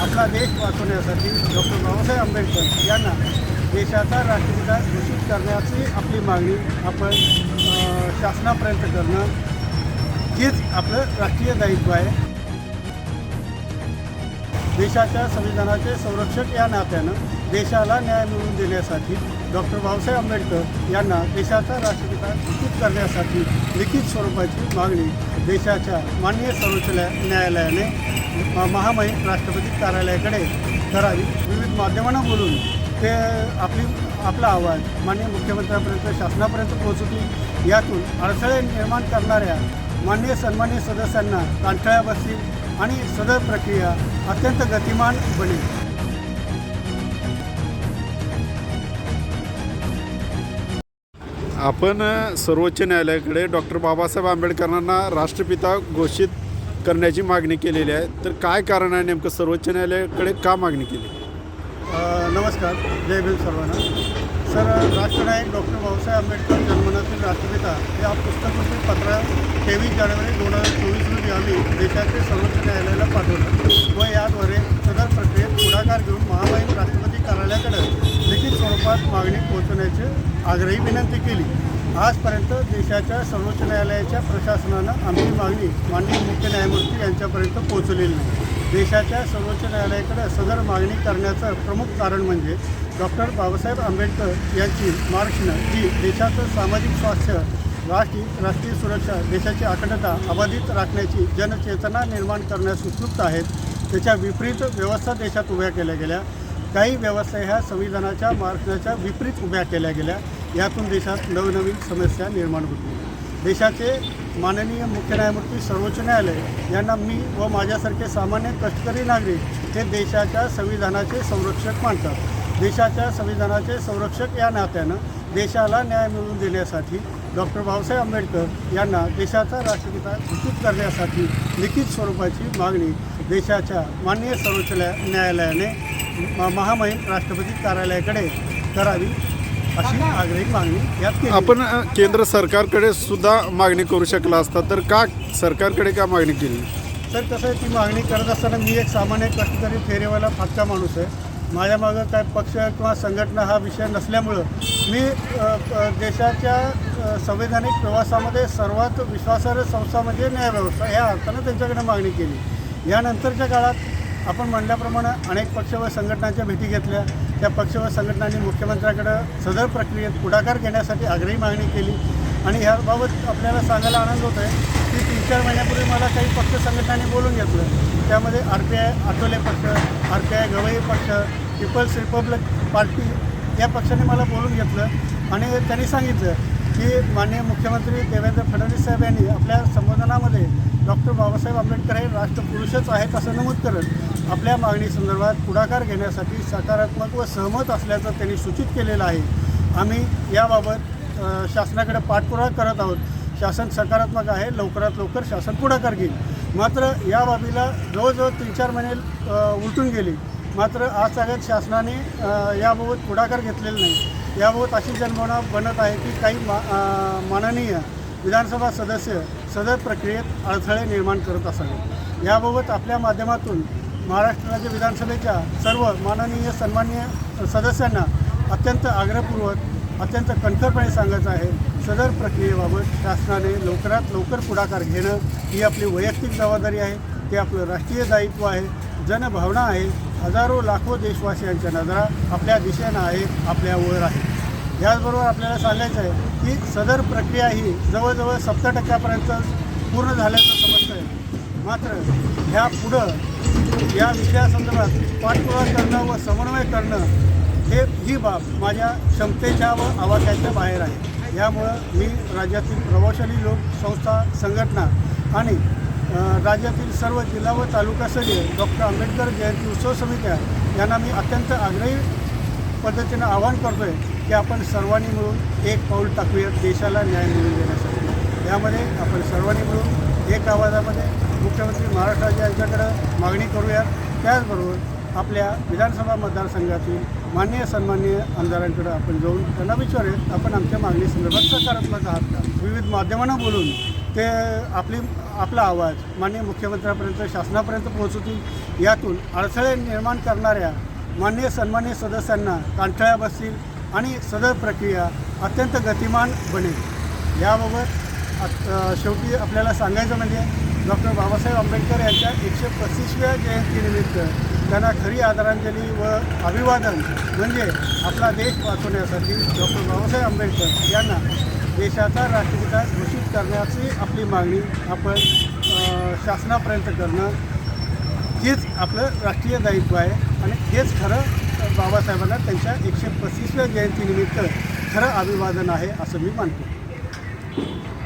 आपला देश वाचवण्यासाठी डॉक्टर बाबासाहेब आंबेडकर यांना देशाचा राष्ट्रपिता घोषित करण्याची आपली मागणी आपण शासनापर्यंत करणं हेच आपलं राष्ट्रीय दायित्व आहे. देशाच्या संविधानाचे संरक्षक या नात्यानं देशाला न्याय मिळवून देण्यासाठी डॉक्टर बाबासाहेब आंबेडकर यांना देशाचा राष्ट्रपिता घोषित करण्यासाठी लिखित स्वरूपाची मागणी देशाच्या माननीय सर्वोच्च न्यायालयाने महामहिम राष्ट्रपती कार्यालयाकडे करावी. विविध माध्यमांना बोलून ते आपला आवाज माननीय मुख्यमंत्र्यांपर्यंत शासनापर्यंत पोहोचवतील. यातून अडथळे निर्माण करणाऱ्या माननीय सन्माननीय सदस्यांना कानठळ्या बसतील आणि सदर प्रक्रिया अत्यंत गतिमान बनेल. आपण सर्वोच्च न्यायालयाकडे डॉक्टर बाबासाहेब आंबेडकरांना राष्ट्रपिता घोषित करण्याची मागणी केलेली आहे. तर काय कारण आहे नेमकं सर्वोच्च न्यायालयाकडे का मागणी केली? नमस्कार, जय भीम सर्वांना. सर, राष्ट्रनायक डॉक्टर बाबासाहेब आंबेडकर जन्मनातील राष्ट्रपिता या पुस्तकातील पत्र 23 जानेवारी 2024 रोजी आम्ही देशाचे सर्वोच्च न्यायालयाला पाठवलं व याद्वारे सदर प्रक्रियेत पुढाकार घेऊन महामहिम राष्ट्रपती कार्यालयाकडे लिखित स्वरूपात मागणी पोहोचवण्याची आग्रही विनंती केली. आजपर्यंत देशाच्या सर्वोच्च न्यायालयाच्या प्रशासनानं आमची मागणी माननीय मुख्य न्यायमूर्ती यांच्यापर्यंत पोहोचवलेली नाही. देशाच्या सर्वोच्च न्यायालयाकडे सदर मागणी करण्याचं प्रमुख कारण म्हणजे डॉक्टर बाबासाहेब आंबेडकर यांची मार्गदर्शन जी देशाचं सामाजिक स्वास्थ्य, राष्ट्रीय सुरक्षा, देशाची अखंडता अबाधित राखण्याची जनचेतना निर्माण करण्यास उत्सुक आहेत. त्याच्या विपरीत व्यवस्था देशात उभ्या केल्या गेल्या. काही व्यवस्था ह्या संविधानाच्या मार्गदर्शनाच्या विपरीत उभ्या केल्या गेल्या. यातून देशात नवनवीन समस्या निर्माण होतील. देशाचे माननीय मुख्य न्यायमूर्ती सर्वोच्च न्यायालय यांना मी व माझ्यासारखे सामान्य कष्टकरी नागरिक हे देशाच्या संविधानाचे संरक्षक मानतात. देशाच्या संविधानाचे संरक्षक या नात्यानं देशाला न्याय मिळवून देण्यासाठी डॉक्टर बाबासाहेब आंबेडकर यांना देशाचा राष्ट्रपिता घोषित करण्यासाठी लिखित स्वरूपाची मागणी देशाच्या माननीय सर्वोच्च न्यायालयाने महामहिम राष्ट्रपती कार्यालयाकडे करावी अशी आग्रही मागणी यात केली. आपण केंद्र सरकारकडे सुद्धा मागणी करू शकला असता, तर का सरकारकडे का मागणी केली? तर कसं आहे, ती मागणी करत असताना मी एक सामान्य कष्टकरी फेरीवाला फाटका माणूस आहे. माझ्या मागं काय पक्ष किंवा संघटना हा विषय नसल्यामुळं मी देशाच्या संवैधानिक प्रवासामध्ये सर्वात विश्वासार्ह संस्था म्हणजे न्यायव्यवस्था ह्या अर्थानं त्यांच्याकडे मागणी केली. यानंतरच्या काळात आपण म्हणल्याप्रमाणे अनेक पक्ष व संघटनांच्या भेटी घेतल्या. त्या पक्ष व संघटनांनी मुख्यमंत्र्यांकडे सदर प्रक्रियेत पुढाकार घेण्यासाठी आग्रही मागणी केली. आणि ह्याबाबत आपल्याला सांगायला आनंद होत आहे की 3-4 महिन्यापूर्वी मला काही पक्ष संघटनांनी बोलून घेतलं. त्यामध्ये RPI आठवले पक्ष, RPI गवई पक्ष, पीपल्स रिपब्लिक पार्टी या पक्षाने मला बोलून घेतलं आणि त्यांनी सांगितलं की माननीय मुख्यमंत्री देवेंद्र फडणवीस साहेब यांनी आपल्या संबोधनामध्ये डॉक्टर बाबासाहेब आंबेडकर हे राष्ट्रपुरुषच आहेत असं नमूद करत आपल्या मागणीसंदर्भात पुढाकार घेण्यासाठी सकारात्मक व सहमत असल्याचं त्यांनी सूचित केलेलं आहे. आम्ही याबाबत शासनाकडे पाठपुरावा करत आहोत. शासन सकारात्मक आहे, लवकरात लवकर शासन पुढाकार घेईल. मात्र या बाबीला जवळजवळ 3-4 महिने उलटून गेली. मात्र आज सगळ्यात शासनाने याबाबत पुढाकार घेतलेला नाही. याबाबत अशी जनभावना बनत आहे की काही माननीय विधानसभा सदस्य सदर प्रक्रियेत अडथळे निर्माण करत असावे. याबाबत आपल्या माध्यमातून महाराष्ट्र राज्य विधानसभेच्या सर्व माननीय सन्माननीय सदस्यांना अत्यंत आग्रहपूर्वक, अत्यंत कणखरपणे सांगायचं आहे, सदर प्रक्रियेबाबत शासनाने लवकरात लवकर पुढाकार घेणं ही आपली वैयक्तिक जबाबदारी आहे. ते आपलं राष्ट्रीय दायित्व आहे. जनभावना आहे. हजारो लाखो देशवासियांच्या नजरा आपल्या दिशेनं आहेत, आपल्यावर आहे. याचबरोबर आपल्याला सांगायचं आहे की सदर प्रक्रिया ही जवळजवळ 70% पूर्ण झाल्याचं समजतं आहे. मात्र ह्या पुढं या विषयासंदर्भात पाठपुरावा करणं व समन्वय करणं ही बाब माझ्या क्षमतेच्या व आवाक्याच्या बाहेर आहे. यामुळं मी राज्यातील प्रभावशाली लोक, संस्था, संघटना आणि राज्यातील सर्व जिल्हा व तालुकास्तरीय डॉक्टर आंबेडकर जयंती उत्सव समित्या यांना मी अत्यंत आग्रही पद्धतीनं आवाहन करतो आहे की आपण सर्वांनी मिळून एक पाऊल टाकूया देशाला न्याय मिळवून देण्यासाठी. यामध्ये आपण सर्वांनी मिळून एक आवाजामध्ये मुख्यमंत्री महाराष्ट्र यांच्याकडं मागणी करूया. त्याचबरोबर आपल्या विधानसभा मतदारसंघातील माननीय सन्माननीय आमदारांकडे आपण जाऊन त्यांना विचारूयात आपण आमच्या मागणीसंदर्भात सकारात्मक आहात का. विविध माध्यमांना बोलून ते आपला आवाज माननीय मुख्यमंत्र्यांपर्यंत शासनापर्यंत पोहोचवतील, यातून अडथळे निर्माण करणाऱ्या माननीय सन्माननीय सदस्यांना कांठळ्या बसतील आणि सदर प्रक्रिया अत्यंत गतिमान बनेल। याबाबत शेवटी आपल्याला सांगायचं म्हणजे डॉक्टर बाबासाहेब आंबेडकर यांच्या 135व्या जयंतीनिमित्त त्यांना खरी आदरांजली व अभिवादन म्हणजे आपला देश वाचवण्यासाठी डॉक्टर बाबासाहेब आंबेडकर यांना देशाचा राष्ट्रपिता घोषित करण्याची आपली मागणी आपण शासनापर्यंत करणं हेच आपलं राष्ट्रीय दायित्व आहे आणि हेच खरं बाबासाहेबांना त्यांच्या 135व्या जयंतीनिमित्त खरं अभिवादन आहे असं मी मानतो।